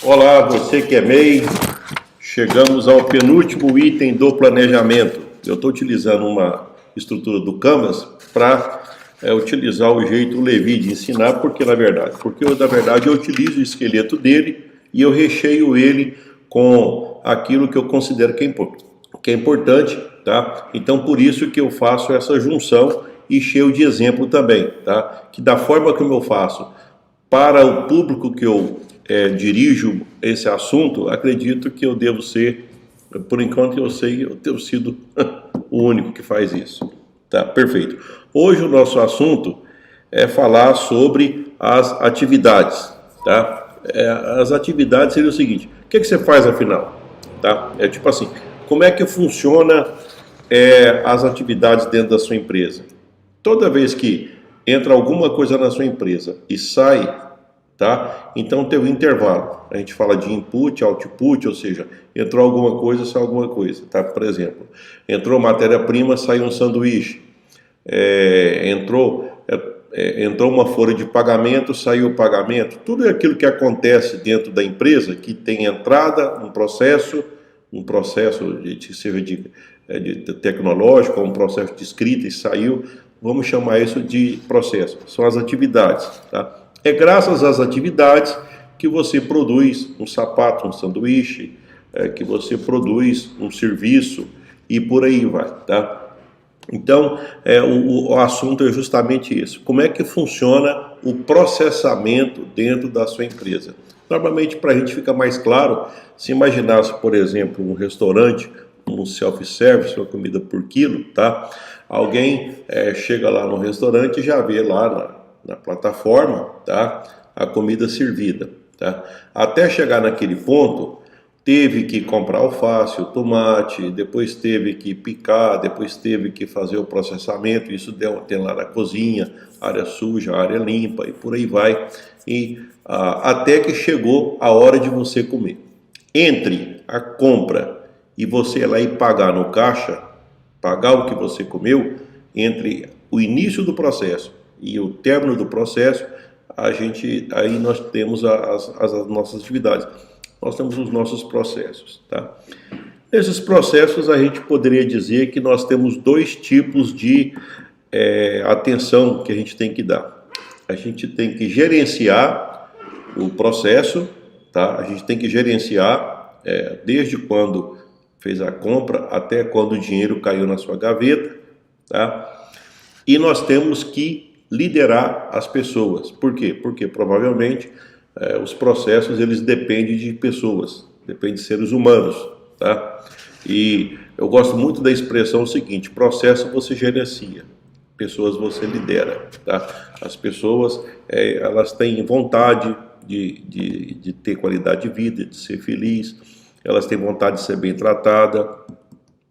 Olá, você que é MEI, chegamos ao penúltimo item do planejamento. Eu estou utilizando uma estrutura do Canvas para utilizar o jeito Levi de ensinar, porque na verdade eu utilizo o esqueleto dele e eu recheio ele com aquilo que eu considero que é importante, tá? Então por isso que eu faço essa junção e cheio de exemplo também, tá? Que da forma como eu faço para o público que eu dirijo esse assunto, acredito que eu devo ser, por enquanto eu sei, eu tenho sido o único que faz isso. Tá, perfeito. Hoje o nosso assunto é falar sobre as atividades, tá? As atividades seria o seguinte: o que você faz afinal? Tá? É tipo assim, como é que funciona as atividades dentro da sua empresa? Toda vez que entra alguma coisa na sua empresa e sai, tá? Então tem o intervalo. A gente fala de input, output, ou seja, entrou alguma coisa, saiu alguma coisa, tá? Por exemplo, entrou matéria-prima, saiu um sanduíche. Entrou uma folha de pagamento, saiu o pagamento. Tudo aquilo que acontece dentro da empresa, que tem entrada, um processo seja de tecnológico, um processo de escrita e saiu, vamos chamar isso de processo. São as atividades, tá? É graças às atividades que você produz um sapato, um sanduíche, que você produz um serviço e por aí vai, tá? Então, o assunto é justamente isso. Como é que funciona o processamento dentro da sua empresa? Normalmente, para a gente ficar mais claro, se imaginasse, por exemplo, um restaurante, um self-service, uma comida por quilo, tá? Alguém chega lá no restaurante e já vê lá na plataforma, tá? A comida servida, tá? Até chegar naquele ponto, teve que comprar alface, o tomate, depois teve que picar, depois teve que fazer o processamento, isso tem lá na cozinha, área suja, área limpa e por aí vai, e até que chegou a hora de você comer. Entre a compra e você ir lá e pagar no caixa, pagar o que você comeu, entre o início do processo e o término do processo, aí nós temos as nossas atividades. Nós temos os nossos processos, tá? Nesses processos, a gente poderia dizer que nós temos dois tipos de atenção que a gente tem que dar. A gente tem que gerenciar o processo, tá? A gente tem que gerenciar desde quando fez a compra até quando o dinheiro caiu na sua gaveta, tá? E nós temos que liderar as pessoas. Por quê? Porque provavelmente os processos eles dependem de pessoas, dependem de seres humanos, tá? E eu gosto muito da expressão seguinte: processo você gerencia, pessoas você lidera, tá? As pessoas elas têm vontade de ter qualidade de vida, de ser feliz, elas têm vontade de ser bem tratada.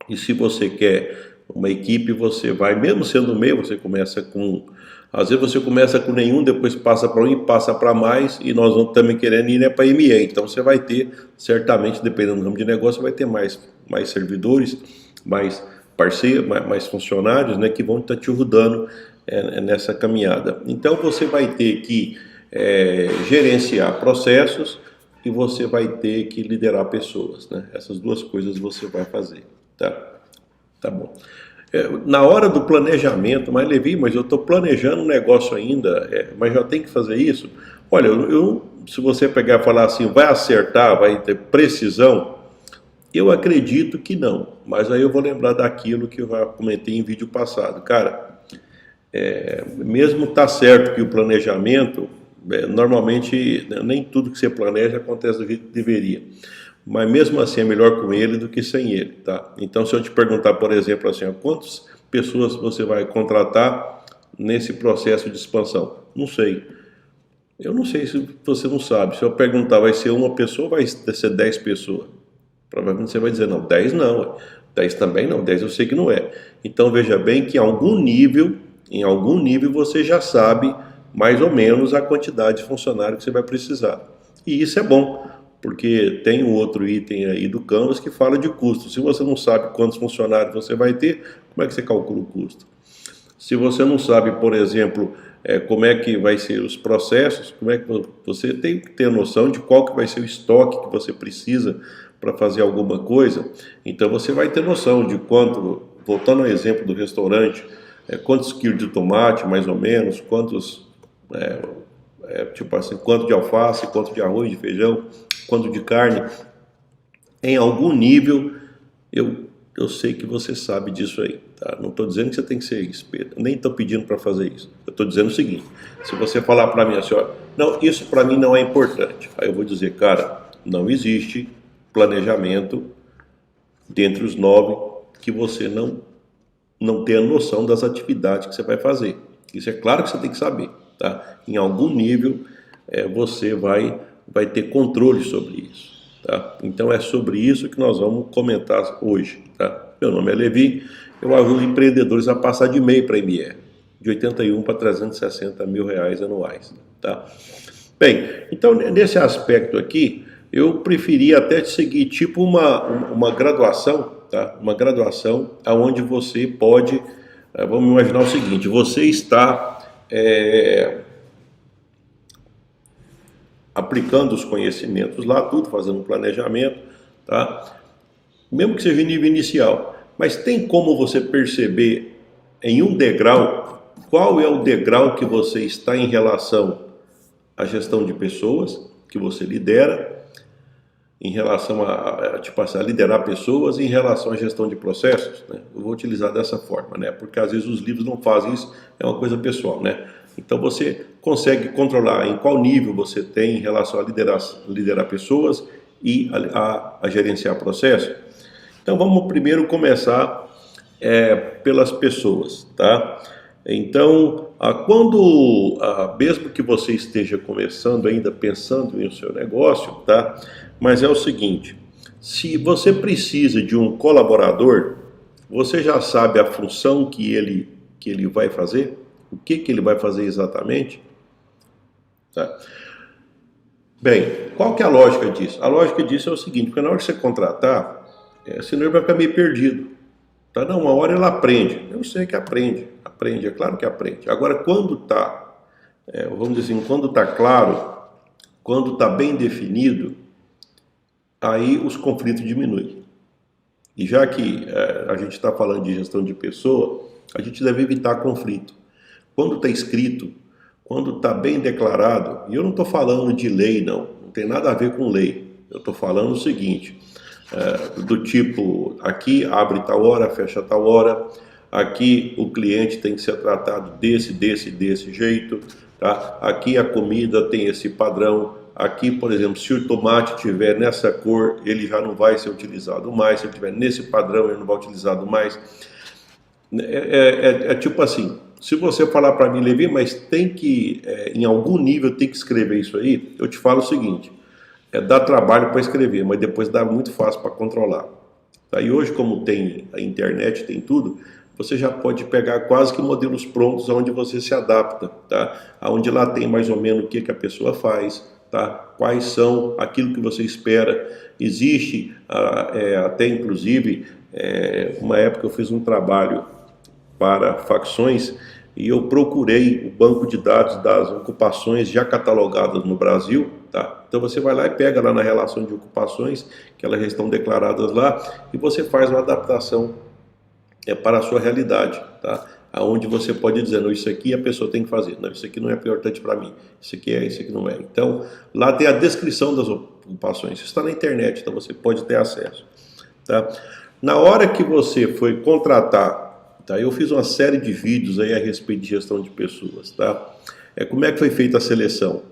E se você quer uma equipe, você vai, mesmo sendo meio, você começa com... Às vezes você começa com nenhum, depois passa para um e passa para mais, e nós vamos também querendo ir para ME. Então você vai ter, certamente, dependendo do ramo de negócio, vai ter mais servidores, mais parceiros, mais funcionários, né, que vão estar te ajudando nessa caminhada. Então você vai ter que gerenciar processos e você vai ter que liderar pessoas, né? Essas duas coisas você vai fazer, tá? Tá bom. Na hora do planejamento, mas Levi, mas eu estou planejando um negócio ainda, mas já tem que fazer isso? Olha, se você pegar e falar assim, vai acertar, vai ter precisão, eu acredito que não, mas aí eu vou lembrar daquilo que eu já comentei em vídeo passado. Cara, mesmo tá certo que o planejamento, normalmente nem tudo que você planeja acontece do jeito que deveria. Mas mesmo assim é melhor com ele do que sem ele, tá? Então se eu te perguntar, por exemplo, assim, quantas pessoas você vai contratar nesse processo de expansão? Não sei. Eu não sei se você não sabe. Se eu perguntar, vai ser uma pessoa ou vai ser 10 pessoas? Provavelmente você vai dizer, não, 10 não. 10 também não, 10 eu sei que não é. Então veja bem que em algum nível você já sabe mais ou menos a quantidade de funcionário que você vai precisar. E isso é bom, porque tem um outro item aí do Canvas que fala de custo. Se você não sabe quantos funcionários você vai ter, como é que você calcula o custo? Se você não sabe, por exemplo, como é que vai ser os processos, como é que você tem que ter noção de qual que vai ser o estoque que você precisa para fazer alguma coisa. Então você vai ter noção de quanto, voltando ao exemplo do restaurante, quantos quilos de tomate, mais ou menos, quantos, tipo assim, quanto de alface, quanto de arroz, de feijão, quanto de carne. Em algum nível, eu sei que você sabe disso aí, tá? Não estou dizendo que você tem que ser esperto, nem estou pedindo para fazer isso. Eu estou dizendo o seguinte: se você falar para mim assim, ó, não, isso para mim não é importante, aí eu vou dizer, cara, não existe planejamento dentre os 9 que você não tenha noção das atividades que você vai fazer. Isso é claro que você tem que saber, tá? Em algum nível, você vai ter controle sobre isso. Tá? Então é sobre isso que nós vamos comentar hoje. Tá? Meu nome é Levi, eu ajudo empreendedores a passar de MEI para ME, de 81 para 360 mil reais anuais. Tá? Bem, então nesse aspecto aqui, eu preferia até seguir tipo uma graduação, tá? Uma graduação onde você pode, vamos imaginar o seguinte, você está aplicando os conhecimentos lá, tudo, fazendo um planejamento, tá? Mesmo que seja em nível inicial. Mas tem como você perceber em um degrau, qual é o degrau que você está em relação à gestão de pessoas, que você lidera, em relação tipo assim, a liderar pessoas, em relação à gestão de processos, né? Eu vou utilizar dessa forma, né? Porque às vezes os livros não fazem isso, é uma coisa pessoal, né? Então você consegue controlar em qual nível você tem em relação a liderar pessoas e a gerenciar processo. Então vamos primeiro começar pelas pessoas, tá? Então, mesmo que você esteja começando ainda pensando no seu negócio, tá? Mas é o seguinte, se você precisa de um colaborador, você já sabe a função que ele vai fazer? O que ele vai fazer exatamente? Tá? Bem, qual que é a lógica disso? A lógica disso é o seguinte, porque na hora que você contratar, senão ele vai ficar meio perdido. Tá? Não, uma hora ele aprende. Eu sei que aprende, é claro que aprende. Agora, quando está, vamos dizer assim, quando está claro, quando está bem definido, aí os conflitos diminuem. E já que a gente está falando de gestão de pessoa, a gente deve evitar conflito. Quando está escrito, quando está bem declarado, e eu não estou falando de lei, não tem nada a ver com lei. Eu estou falando o seguinte, do tipo, aqui abre tal hora, fecha tal hora, aqui o cliente tem que ser tratado desse jeito, tá? Aqui a comida tem esse padrão, aqui, por exemplo, se o tomate estiver nessa cor, ele já não vai ser utilizado mais, se ele estiver nesse padrão, ele não vai ser utilizado mais. Tipo assim, se você falar para mim, Levi, mas tem que, em algum nível, tem que escrever isso aí, eu te falo o seguinte, dá trabalho para escrever, mas depois dá muito fácil para controlar. Tá? E hoje, como tem a internet, tem tudo, você já pode pegar quase que modelos prontos onde você se adapta, tá? Onde lá tem mais ou menos o que a pessoa faz, tá? Quais são aquilo que você espera. Existe até inclusive, uma época eu fiz um trabalho para facções e eu procurei o banco de dados das ocupações já catalogadas no Brasil, tá? Então você vai lá e pega lá na relação de ocupações, que elas já estão declaradas lá, e você faz uma adaptação para a sua realidade, tá? Aonde você pode dizer, não, isso aqui a pessoa tem que fazer, não, isso aqui não é importante para mim, isso aqui não é. Então, lá tem a descrição das ocupações, isso está na internet, então você pode ter acesso, tá? Na hora que você foi contratar, tá? Eu fiz uma série de vídeos aí a respeito de gestão de pessoas, tá? Como é que foi feita a seleção,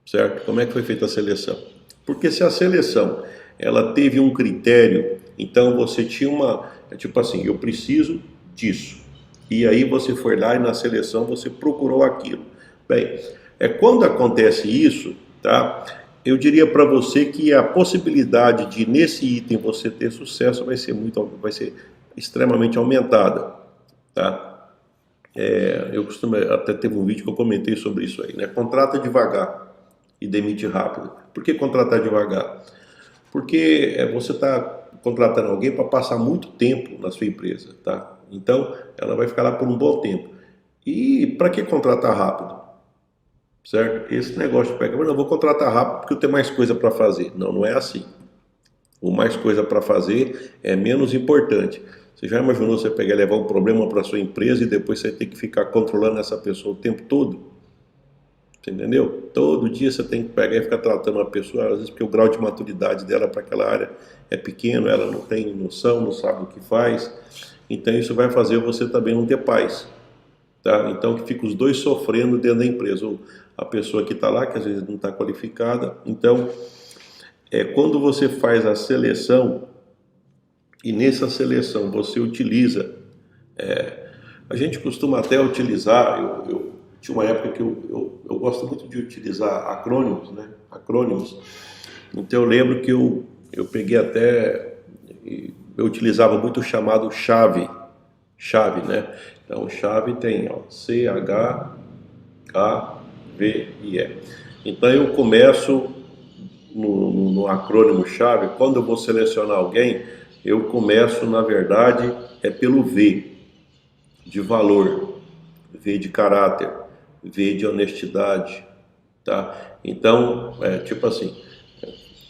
certo? Como é que foi feita a seleção? Porque se a seleção, ela teve um critério, então você tinha tipo assim, eu preciso disso. E aí você foi lá e na seleção você procurou aquilo. Bem, quando acontece isso, tá? Eu diria para você que a possibilidade de nesse item você ter sucesso vai ser extremamente aumentada, tá? Eu costumo, até teve um vídeo que eu comentei sobre isso aí, né? Contrata devagar e demite rápido. Por que contratar devagar? Porque você está contratando alguém para passar muito tempo na sua empresa, tá? Então, ela vai ficar lá por um bom tempo. E para que contratar rápido? Certo? Esse negócio de pegar, mas não vou contratar rápido porque eu tenho mais coisa para fazer. Não, não é assim. O mais coisa para fazer é menos importante. Você já imaginou você pegar e levar um problema para sua empresa e depois você ter que ficar controlando essa pessoa o tempo todo? Você entendeu? Todo dia você tem que pegar e ficar tratando uma pessoa, às vezes porque o grau de maturidade dela para aquela área é pequeno, ela não tem noção, não sabe o que faz. Então isso vai fazer você também não ter paz. Tá? Então que fica os dois sofrendo dentro da empresa. Ou a pessoa que está lá, que às vezes não está qualificada. Então, quando você faz a seleção, e nessa seleção você utiliza, a gente costuma até utilizar, eu tinha uma época que eu gosto muito de utilizar acrônimos, né? Acrônimos. Então eu lembro que eu peguei até, eu utilizava muito o chamado chave, né? Então chave tem CHAVIE. Então eu começo no acrônimo chave, quando eu vou selecionar alguém, eu começo, na verdade, pelo V, de valor, V de caráter, V de honestidade, tá? Então, tipo assim,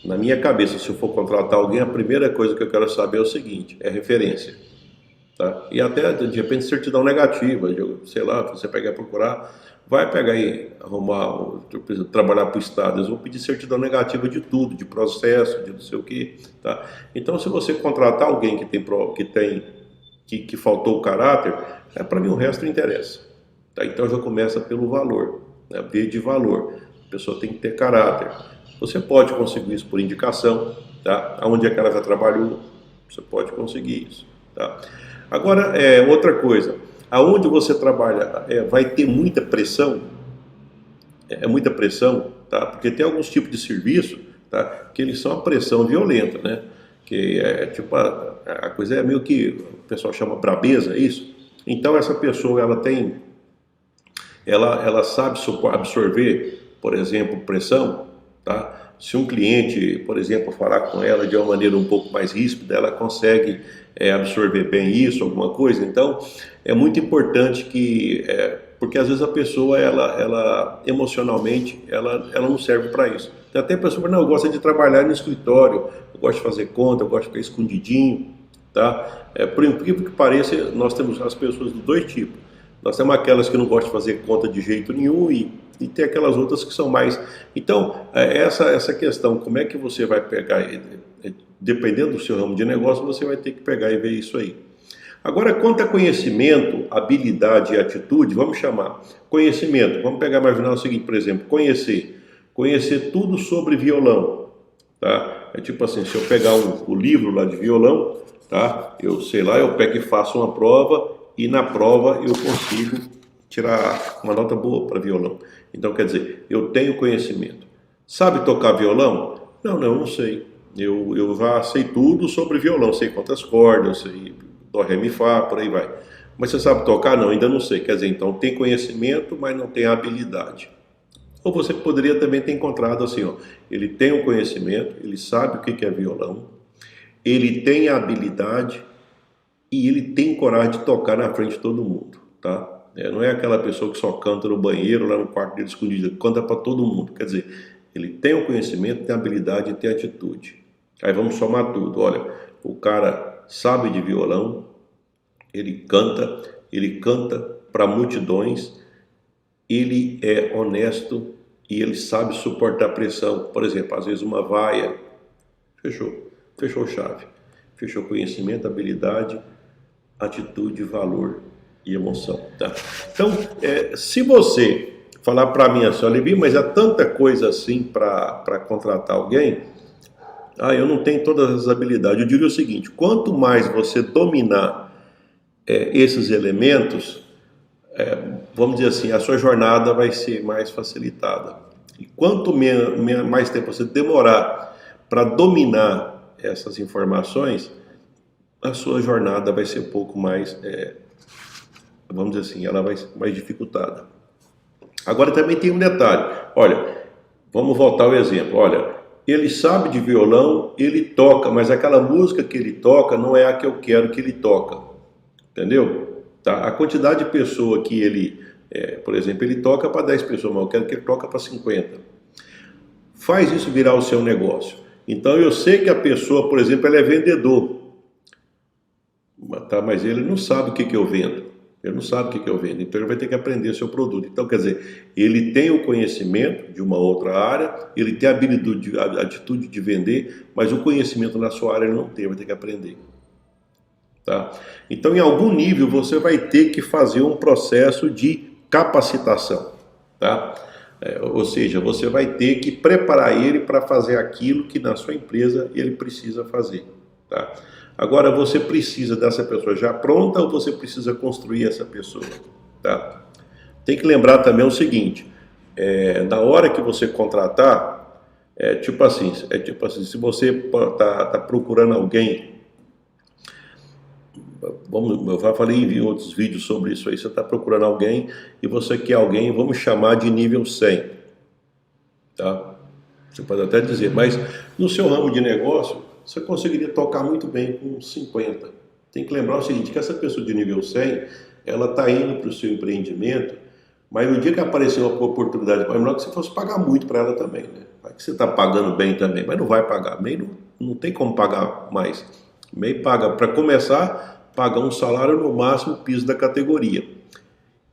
na minha cabeça, se eu for contratar alguém, a primeira coisa que eu quero saber é o seguinte, é referência, tá? E até, de repente, certidão negativa, sei lá, você pegar e procurar, vai pegar e arrumar, trabalhar para o Estado, eles vão pedir certidão negativa de tudo, de processo, de não sei o que, tá? Então, se você contratar alguém que faltou o caráter, para mim o resto não interessa, tá? Então já começa pelo valor, né? V de valor, a pessoa tem que ter caráter. Você pode conseguir isso por indicação, tá? Aonde é que ela já trabalhou, você pode conseguir isso, tá? Agora, outra coisa, aonde você trabalha vai ter muita pressão, muita pressão, tá? Porque tem alguns tipos de serviço, tá? Que eles são a pressão violenta, né? Que tipo, a coisa é meio que o pessoal chama brabeza, é isso? Então essa pessoa, ela sabe absorver, por exemplo, pressão, tá? Se um cliente, por exemplo, falar com ela de uma maneira um pouco mais ríspida, ela consegue absorver bem isso, alguma coisa. Então, é muito importante porque às vezes a pessoa, ela emocionalmente, ela não serve para isso. Tem até pessoa que não gosta de trabalhar no escritório, eu gosto de fazer conta, eu gosto de ficar escondidinho, tá? Por incrível que pareça, nós temos as pessoas de dois tipos. Nós temos aquelas que não gostam de fazer conta de jeito nenhum e tem aquelas outras que são mais... Então, essa questão, como é que você vai pegar, dependendo do seu ramo de negócio, você vai ter que pegar e ver isso aí. Agora, quanto a conhecimento, habilidade e atitude, vamos chamar conhecimento. Vamos pegar, imaginar o seguinte, por exemplo, conhecer tudo sobre violão, tá? É tipo assim, se eu pegar o livro lá de violão, tá? Eu sei lá, eu pego e faço uma prova e na prova eu consigo tirar uma nota boa para violão. Então, quer dizer, eu tenho conhecimento. Sabe tocar violão? Não sei. Eu já sei tudo sobre violão, sei quantas cordas, sei dó, ré, mi, fá, por aí vai. Mas você sabe tocar? Não, ainda não sei. Quer dizer, então tem conhecimento, mas não tem habilidade. Ou você poderia também ter encontrado assim, ó, ele tem o conhecimento, ele sabe o que é violão, ele tem a habilidade e ele tem coragem de tocar na frente de todo mundo, tá? Não é aquela pessoa que só canta no banheiro, lá no quarto dele escondido, canta para todo mundo. Quer dizer, ele tem o conhecimento, tem a habilidade e tem a atitude. Aí vamos somar tudo. Olha, o cara sabe de violão, ele canta para multidões, ele é honesto e ele sabe suportar pressão. Por exemplo, às vezes uma vaia, fechou chave, fechou conhecimento, habilidade, atitude, valor e emoção, tá? Então, se você falar para mim assim, Levi, mas há tanta coisa assim para contratar alguém, eu não tenho todas as habilidades. Eu diria o seguinte, quanto mais você dominar esses elementos, vamos dizer assim, a sua jornada vai ser mais facilitada. E quanto mais tempo você demorar para dominar essas informações, a sua jornada vai ser um pouco mais, vamos dizer assim, ela vai ser mais dificultada. Agora também tem um detalhe, olha, vamos voltar ao exemplo, olha, ele sabe de violão, ele toca, mas aquela música que ele toca não é a que eu quero que ele toca, entendeu? Tá? A quantidade de pessoa que ele Por exemplo, ele toca para 10 pessoas, mas eu quero que ele toque para 50. Faz isso virar o seu negócio. Então eu sei que a pessoa, por exemplo, ela é vendedor, tá? Mas ele não sabe o que eu vendo. Ele não sabe o que eu vendo, então ele vai ter que aprender o seu produto. Então, quer dizer, ele tem o conhecimento de uma outra área, ele tem a atitude de vender, mas o conhecimento na sua área ele não tem, vai ter que aprender. Tá? Então, em algum nível, você vai ter que fazer um processo de capacitação. Tá? Ou seja, você vai ter que preparar ele para fazer aquilo que na sua empresa ele precisa fazer. Tá? Agora, você precisa dessa pessoa já pronta ou você precisa construir essa pessoa? Tá? Tem que lembrar também o seguinte, na hora que você contratar, tipo assim, se você tá procurando alguém, eu falei em outros vídeos sobre isso aí, você está procurando alguém e você quer alguém, vamos chamar de nível 100. Tá? Você pode até dizer, mas no seu ramo de negócio, você conseguiria tocar muito bem com 50. Tem que lembrar o seguinte, que essa pessoa de nível 100, ela está indo para o seu empreendimento, mas no dia que aparecer uma oportunidade, mais melhor que você fosse pagar muito para ela também, né? Vai que você está pagando bem também, mas não vai pagar. MEI não tem como pagar mais. MEI paga, para começar, paga um salário no máximo piso da categoria.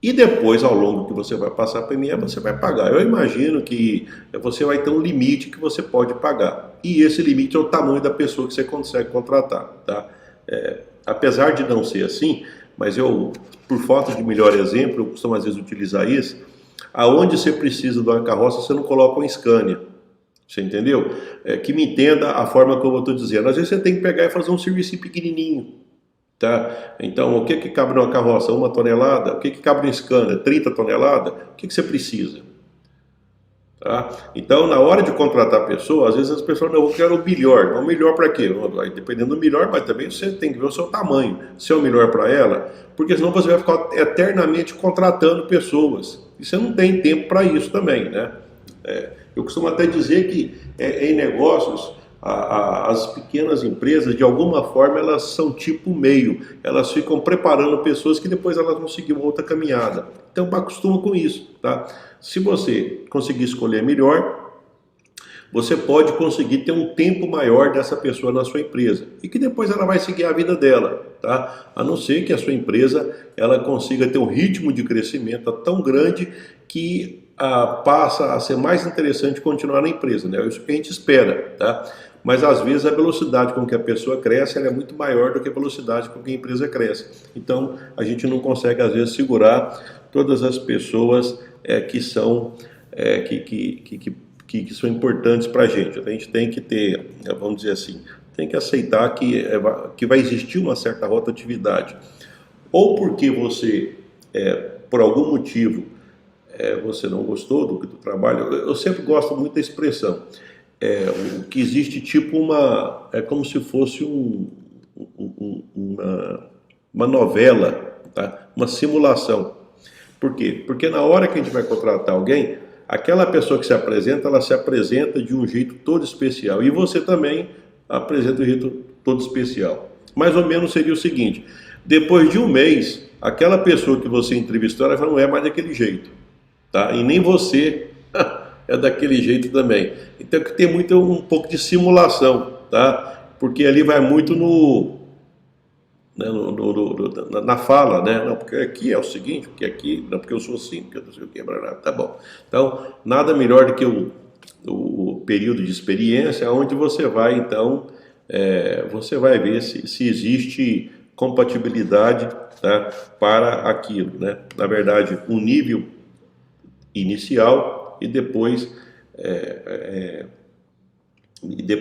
E depois, ao longo que você vai passar para ME, você vai pagar. Eu imagino que você vai ter um limite que você pode pagar. E esse limite é o tamanho da pessoa que você consegue contratar. Tá? Apesar de não ser assim, mas eu, por falta de melhor exemplo, eu costumo às vezes utilizar isso, aonde você precisa de uma carroça, você não coloca um Scania. Você entendeu? Que me entenda a forma como eu estou dizendo. Às vezes você tem que pegar e fazer um serviço pequenininho. Tá? Então, o que cabe numa carroça? 1 tonelada? O que cabe no Scania? 30 toneladas? O que você precisa? Tá? Então, na hora de contratar a pessoa, às vezes as pessoas não querem o melhor. O melhor para quê? Dependendo do melhor, mas também você tem que ver o seu tamanho. Se é o melhor para ela, porque senão você vai ficar eternamente contratando pessoas. E você não tem tempo para isso também, né? Eu costumo até dizer que em negócios, as pequenas empresas, de alguma forma, elas são tipo meio. Elas ficam preparando pessoas que depois elas vão seguir uma outra caminhada. Então, acostuma com isso, tá? Se você conseguir escolher melhor, você pode conseguir ter um tempo maior dessa pessoa na sua empresa. E que depois ela vai seguir a vida dela, tá? A não ser que a sua empresa, ela consiga ter um ritmo de crescimento tão grande que passa a ser mais interessante continuar na empresa, né? É isso que a gente espera, tá? Mas às vezes a velocidade com que a pessoa cresce ela é muito maior do que a velocidade com que a empresa cresce. Então a gente não consegue às vezes segurar todas as pessoas que são que são importantes para a gente. A gente tem que ter, vamos dizer assim, tem que aceitar que vai existir uma certa rotatividade. Ou porque você, por algum motivo, você não gostou do trabalho. Eu sempre gosto muito da expressão. Que existe tipo como se fosse uma novela, tá? Uma simulação. Por quê? Porque na hora que a gente vai contratar alguém, aquela pessoa que se apresenta, ela se apresenta de um jeito todo especial. E você também apresenta de um jeito todo especial. Mais ou menos seria o seguinte, depois de um mês, aquela pessoa que você entrevistou, ela não é mais daquele jeito. Tá? E nem você é daquele jeito também. Então tem um pouco de simulação, tá? Porque ali vai muito na fala, né? Não, porque aqui é o seguinte, porque aqui, não, porque eu sou assim, porque eu não sei o que, tá bom. Então, nada melhor do que o período de experiência, onde você vai, então, você vai ver se existe compatibilidade, tá, para aquilo, né? Na verdade, um nível inicial e depois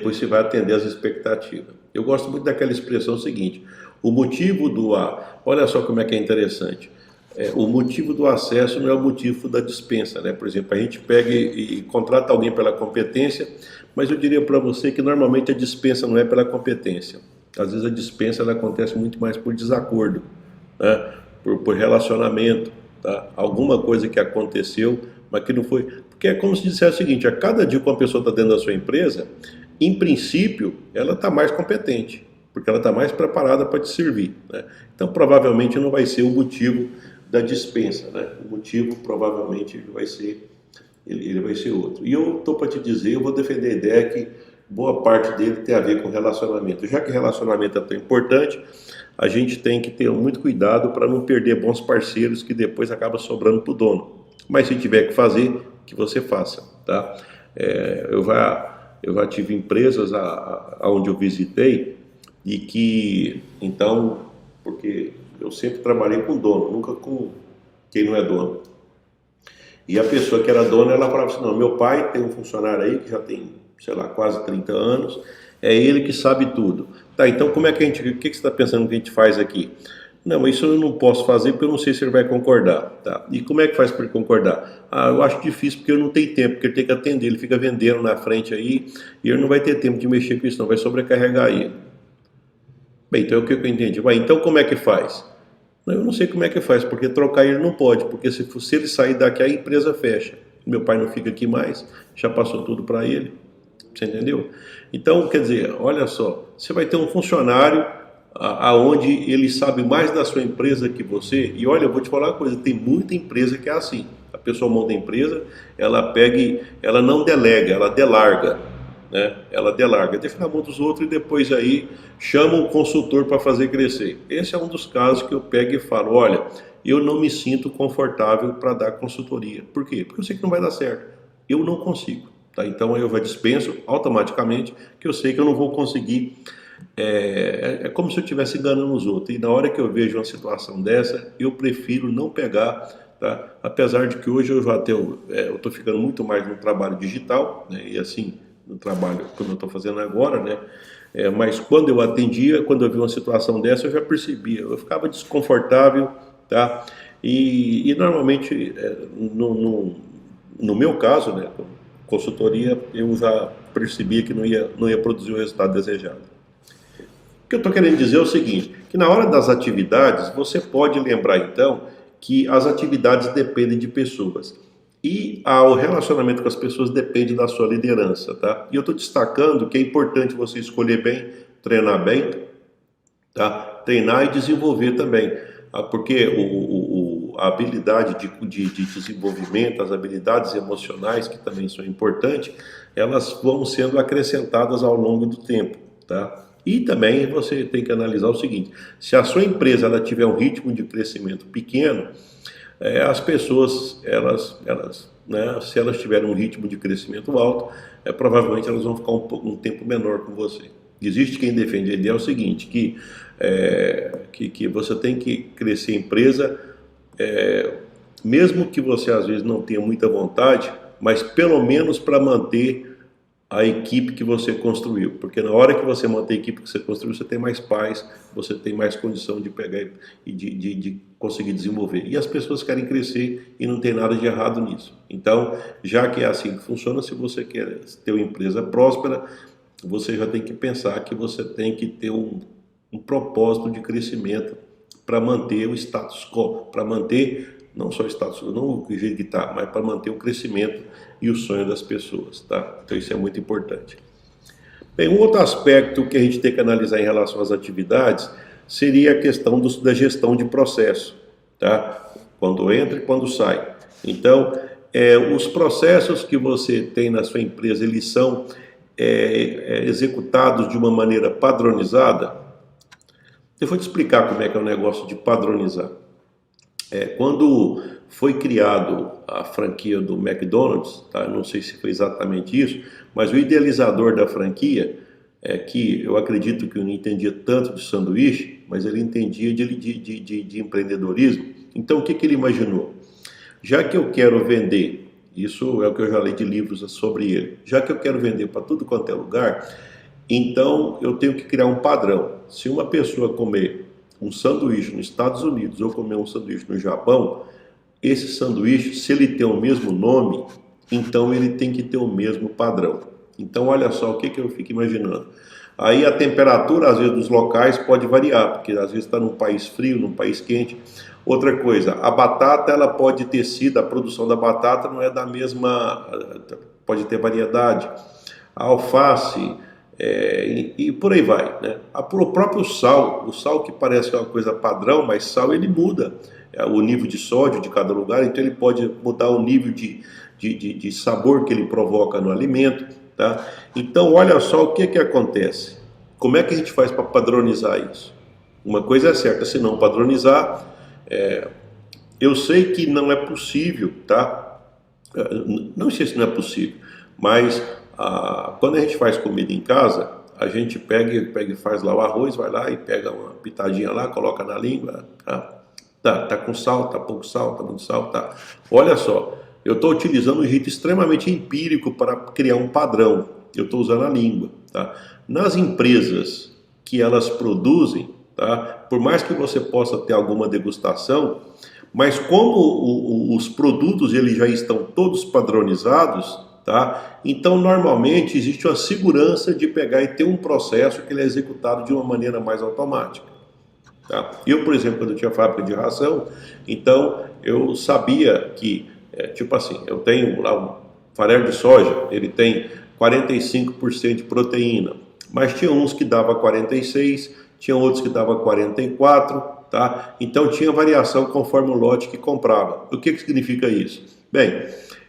você vai atender as expectativas. Eu gosto muito daquela expressão seguinte, o motivo olha só como é que é interessante, o motivo do acesso não é o motivo da dispensa, né? Por exemplo, a gente pega e contrata alguém pela competência, mas eu diria para você que normalmente a dispensa não é pela competência, às vezes a dispensa ela acontece muito mais por desacordo, né? por relacionamento, tá? Alguma coisa que aconteceu, mas que não foi, porque é como se dissesse o seguinte, a cada dia que uma pessoa está dentro da sua empresa, em princípio, ela está mais competente, porque ela está mais preparada para te servir, né? Então, provavelmente não vai ser o motivo da dispensa, né? O motivo provavelmente ele vai ser outro. E eu estou para te dizer, eu vou defender a ideia que boa parte dele tem a ver com relacionamento. Já que relacionamento é tão importante, a gente tem que ter muito cuidado para não perder bons parceiros que depois acaba sobrando para o dono. Mas se tiver que fazer, que você faça, tá? Eu já tive empresas onde eu visitei e que, então, porque eu sempre trabalhei com dono, nunca com quem não é dono. E a pessoa que era dona, ela falava assim, não, meu pai tem um funcionário aí que já tem, sei lá, quase 30 anos, é ele que sabe tudo. Tá, então como é que o que você está pensando que a gente faz aqui? Não, isso eu não posso fazer porque eu não sei se ele vai concordar, tá? E como é que faz para ele concordar? Ah, eu acho difícil porque eu não tenho tempo, porque ele tem que atender, ele fica vendendo na frente aí, e ele não vai ter tempo de mexer com isso, não, vai sobrecarregar ele. Bem, então é o que eu entendi. Vai, então como é que faz? Não, eu não sei como é que faz, porque trocar ele não pode, porque se ele sair daqui, a empresa fecha. Meu pai não fica aqui mais, já passou tudo para ele. Você entendeu? Então, quer dizer, olha só, você vai ter um funcionário aonde ele sabe mais da sua empresa que você, e olha, eu vou te falar uma coisa, tem muita empresa que é assim. A pessoa monta a empresa, ela pega ela não delega, ela delarga, né? Ela delarga, deixa na mão dos outros e depois aí chama um consultor para fazer crescer. Esse é um dos casos que eu pego e falo, olha, eu não me sinto confortável para dar consultoria. Por quê? Porque eu sei que não vai dar certo. Eu não consigo. Tá? Então eu já dispenso automaticamente, que eu sei que eu não vou conseguir. É como se eu estivesse enganando os outros. E na hora que eu vejo uma situação dessa, eu prefiro não pegar. Tá? Apesar de que hoje eu já eu estou ficando muito mais no trabalho digital, né? E assim, no trabalho como eu estou fazendo agora, né? Mas quando eu atendia, quando eu vi uma situação dessa, eu já percebia, eu ficava desconfortável, tá? E normalmente, no meu caso, né? Consultoria, eu já percebia que não ia produzir o resultado desejado. O que eu estou querendo dizer é o seguinte, que na hora das atividades, você pode lembrar então que as atividades dependem de pessoas. E o relacionamento com as pessoas depende da sua liderança, tá? E eu estou destacando que é importante você escolher bem, tá? Treinar e desenvolver também, porque a habilidade de desenvolvimento, as habilidades emocionais, que também são importantes, elas vão sendo acrescentadas ao longo do tempo, tá? E também você tem que analisar o seguinte, se a sua empresa ela tiver um ritmo de crescimento pequeno, as pessoas, né, se elas tiverem um ritmo de crescimento alto, provavelmente elas vão ficar um tempo menor com você. Existe quem defende a ideia é o seguinte, que você tem que crescer a empresa, mesmo que você às vezes não tenha muita vontade, mas pelo menos para manter a equipe que você construiu, porque na hora que você mantém a equipe que você construiu, você tem mais paz, você tem mais condição de pegar e de conseguir desenvolver. E as pessoas querem crescer e não tem nada de errado nisso. Então, já que é assim que funciona, se você quer ter uma empresa próspera, você já tem que pensar que você tem que ter um propósito de crescimento para manter o status quo, para manter não só o status, não o jeito que está, mas para manter o crescimento e o sonho das pessoas, tá? Então isso é muito importante. Bem, um outro aspecto que a gente tem que analisar em relação às atividades seria a questão da gestão de processo, tá? Quando entra e quando sai. Então, os processos que você tem na sua empresa, eles são executados de uma maneira padronizada. Eu vou te explicar como é que é o negócio de padronizar. Quando foi criado a franquia do McDonald's, tá? Não sei se foi exatamente isso, mas o idealizador da franquia, que eu acredito que não entendia tanto de sanduíche, mas ele entendia de empreendedorismo. Então o que ele imaginou? Já que eu quero vender, isso é o que eu já li de livros sobre ele, já que eu quero vender para tudo quanto é lugar, então eu tenho que criar um padrão. Se uma pessoa comer um sanduíche nos Estados Unidos ou comer um sanduíche no Japão, esse sanduíche, se ele tem o mesmo nome, então ele tem que ter o mesmo padrão. Então olha só o que eu fico imaginando. Aí a temperatura, às vezes, dos locais pode variar, porque às vezes está num país frio, num país quente. Outra coisa, a batata, ela pode ter sido, a produção da batata não é da mesma, pode ter variedade. A alface, e por aí vai, né? O próprio sal, o sal que parece que é uma coisa padrão, mas sal ele muda. o nível de sódio de cada lugar, então ele pode mudar o nível de sabor que ele provoca no alimento, tá? Então, olha só o que que acontece. Como é que a gente faz para padronizar isso? Uma coisa é certa, se não padronizar, eu sei que não é possível, tá? Não sei se não é possível, mas quando a gente faz comida em casa, a gente pega e faz lá o arroz, vai lá e pega uma pitadinha lá, coloca na língua, tá com sal, tá pouco sal, tá muito sal, tá. Olha só, eu estou utilizando um jeito extremamente empírico para criar um padrão. Eu estou usando a língua, tá? Nas empresas que elas produzem, tá? Por mais que você possa ter alguma degustação, mas como os produtos eles já estão todos padronizados, tá? Então normalmente existe uma segurança de pegar e ter um processo que ele é executado de uma maneira mais automática, tá? Eu, por exemplo, quando eu tinha fábrica de ração, então eu sabia que, tipo assim, eu tenho lá um farelo de soja, ele tem 45% de proteína, mas tinha uns que dava 46, tinha outros que dava 44, tá? Então tinha variação conforme o lote que comprava. O que significa isso? Bem,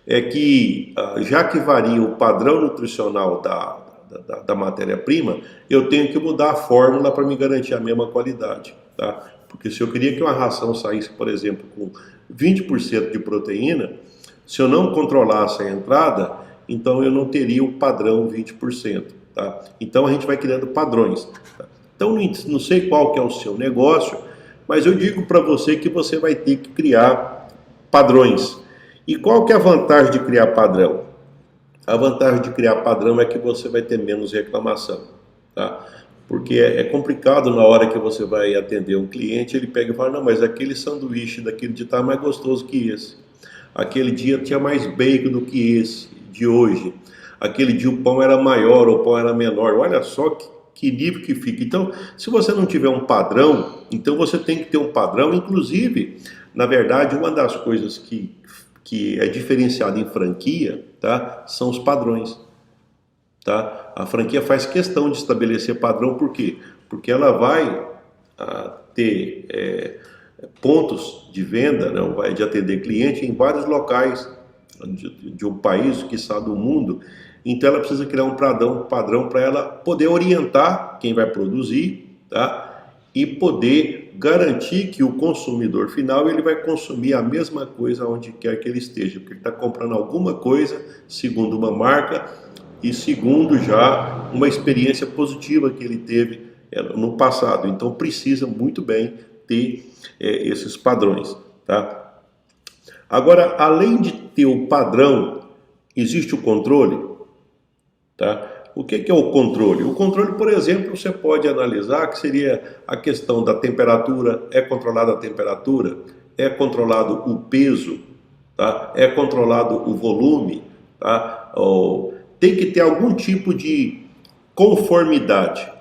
é que já que varia o padrão nutricional da matéria-prima, eu tenho que mudar a fórmula para me garantir a mesma qualidade, tá? Porque se eu queria que uma ração saísse, por exemplo, com 20% de proteína, se eu não controlasse a entrada, então eu não teria o padrão 20%, tá? Então a gente vai criando padrões, tá? Então não sei qual que é o seu negócio, mas eu digo para você que você vai ter que criar padrões. E qual que é a vantagem de criar padrão? A vantagem de criar padrão é que você vai ter menos reclamação, tá? Porque é complicado na hora que você vai atender um cliente, ele pega e fala, não, mas aquele sanduíche daquele dia está mais gostoso que esse. Aquele dia tinha mais bacon do que esse de hoje. Aquele dia o pão era maior, o pão era menor. Olha só que nível que fica. Então, se você não tiver um padrão, então você tem que ter um padrão. Inclusive, na verdade, uma das coisas que é diferenciada em franquia, tá, são os padrões. Tá? A franquia faz questão de estabelecer padrão, por quê? Porque ela vai ter pontos de venda, né, vai de atender cliente em vários locais de um país, quiçá do mundo. Então ela precisa criar um padrão para ela poder orientar quem vai produzir, tá? E poder garantir que o consumidor final ele vai consumir a mesma coisa onde quer que ele esteja, porque ele está comprando alguma coisa segundo uma marca e segundo já uma experiência positiva que ele teve no passado. Então precisa muito bem ter esses padrões, tá? Agora, além de ter o padrão, existe o controle, tá? O que é o controle? O controle, por exemplo, você pode analisar que seria a questão da temperatura, é controlada a temperatura, é controlado o peso, tá? É controlado o volume, tá? Tem que ter algum tipo de conformidade,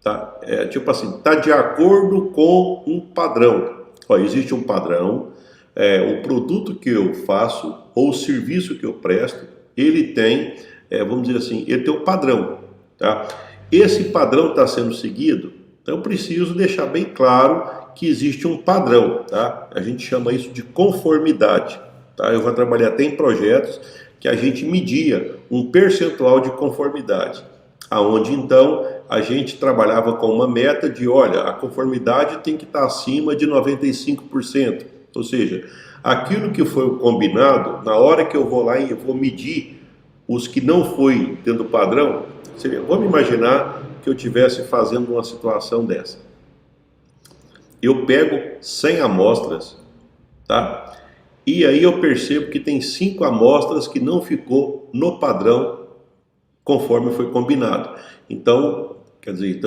tá? Tipo assim, está de acordo com um padrão. Existe um padrão, o produto que eu faço ou o serviço que eu presto, ele tem, vamos dizer assim, ele tem um padrão, tá? Esse padrão está sendo seguido, então eu preciso deixar bem claro que existe um padrão, tá? A gente chama isso de conformidade, tá? Eu vou trabalhar até em projetos que a gente media um percentual de conformidade, aonde então a gente trabalhava com uma meta de, olha, a conformidade tem que estar acima de 95%, ou seja, aquilo que foi combinado, na hora que eu vou lá e eu vou medir os que não foi dentro do padrão, vamos imaginar que eu estivesse fazendo uma situação dessa. Eu pego 100 amostras, tá? E aí eu percebo que tem 5 amostras que não ficou no padrão conforme foi combinado. Então, quer dizer,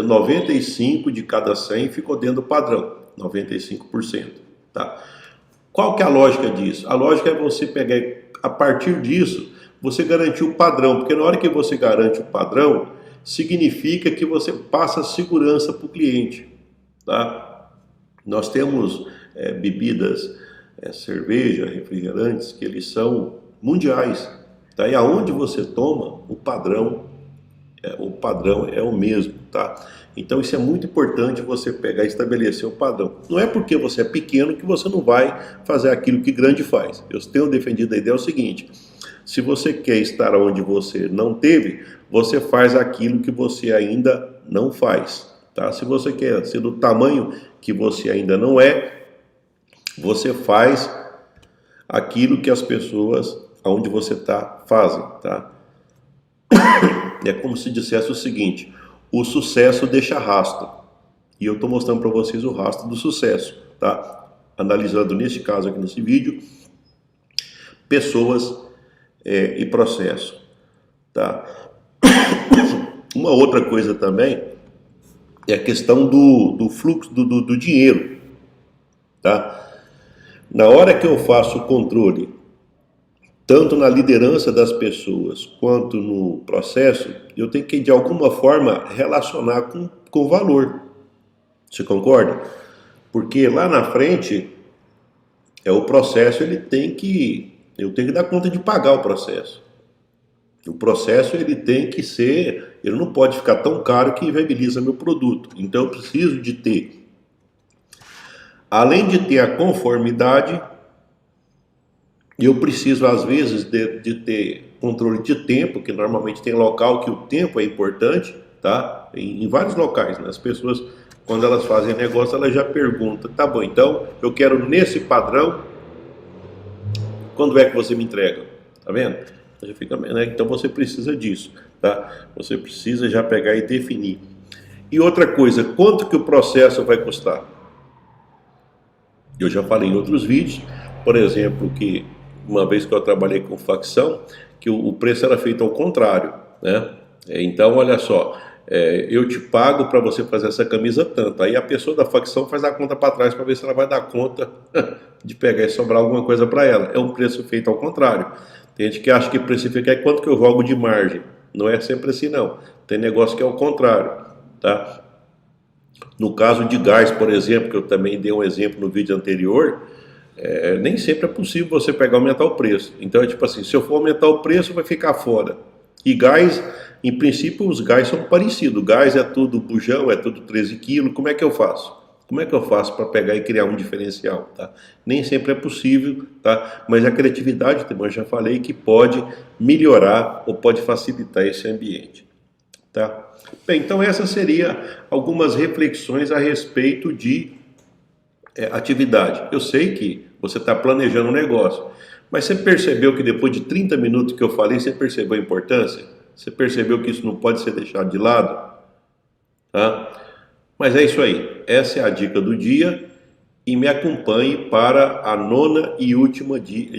95 de cada 100 ficou dentro do padrão, 95%, tá? Qual que é a lógica disso? A lógica é você pegar, a partir disso, você garantir o padrão, porque na hora que você garante o padrão, significa que você passa segurança para o cliente, tá? Nós temos bebidas, cerveja, refrigerantes, que eles são mundiais, tá? E aonde você toma, o padrão o padrão é o mesmo, tá? Então isso é muito importante você pegar e estabelecer o padrão. Não é porque você é pequeno que você não vai fazer aquilo que grande faz. Eu tenho defendido a ideia o seguinte: se você quer estar onde você não teve, você faz aquilo que você ainda não faz, tá? Se você quer ser do tamanho que você ainda não é, você faz aquilo que as pessoas onde você está fazem, tá? É como se dissesse o seguinte: o sucesso deixa rastro. E eu estou mostrando para vocês o rastro do sucesso, tá? Analisando nesse caso aqui nesse vídeo, pessoas e processo, tá? Uma outra coisa também é a questão do fluxo do dinheiro, tá? Na hora que eu faço o controle, tanto na liderança das pessoas quanto no processo, eu tenho que de alguma forma relacionar com valor. Você concorda? Porque lá na frente o processo eu tenho que dar conta de pagar o processo. O processo ele não pode ficar tão caro que inviabiliza meu produto. Então eu preciso de ter, além de ter a conformidade, eu preciso às vezes de ter controle de tempo, que normalmente tem local que o tempo é importante, tá? Em vários locais, né? As pessoas, quando elas fazem negócio, elas já perguntam: tá bom, então eu quero nesse padrão, quando é que você me entrega? Tá vendo? Já fica, né? Então você precisa disso, tá? Você precisa já pegar e definir. E outra coisa, quanto que o processo vai custar? Eu já falei em outros vídeos, por exemplo, que uma vez que eu trabalhei com facção, que o preço era feito ao contrário, né? Então, olha só, eu te pago para você fazer essa camisa tanto. Aí a pessoa da facção faz a conta para trás para ver se ela vai dar conta de pegar e sobrar alguma coisa para ela. É um preço feito ao contrário. Tem gente que acha que precificar é quanto que eu jogo de margem. Não é sempre assim, não. Tem negócio que é o contrário, tá? No caso de gás, por exemplo, que eu também dei um exemplo no vídeo anterior, nem sempre é possível você pegar e aumentar o preço. Então é tipo assim: se eu for aumentar o preço, vai ficar fora. E gás, em princípio, os gás são parecidos. Gás é tudo bujão, é tudo 13 quilos. Como é que eu faço? Como é que eu faço para pegar e criar um diferencial? Tá? Nem sempre é possível, tá? Mas a criatividade, também eu já falei, que pode melhorar ou pode facilitar esse ambiente. Tá? Bem, então essas seriam algumas reflexões a respeito de atividade. Eu sei que você está planejando um negócio, mas você percebeu que depois de 30 minutos que eu falei, você percebeu a importância? Você percebeu que isso não pode ser deixado de lado? Tá? Mas é isso aí. Essa é a dica do dia e me acompanhe para a 9ª e última dica.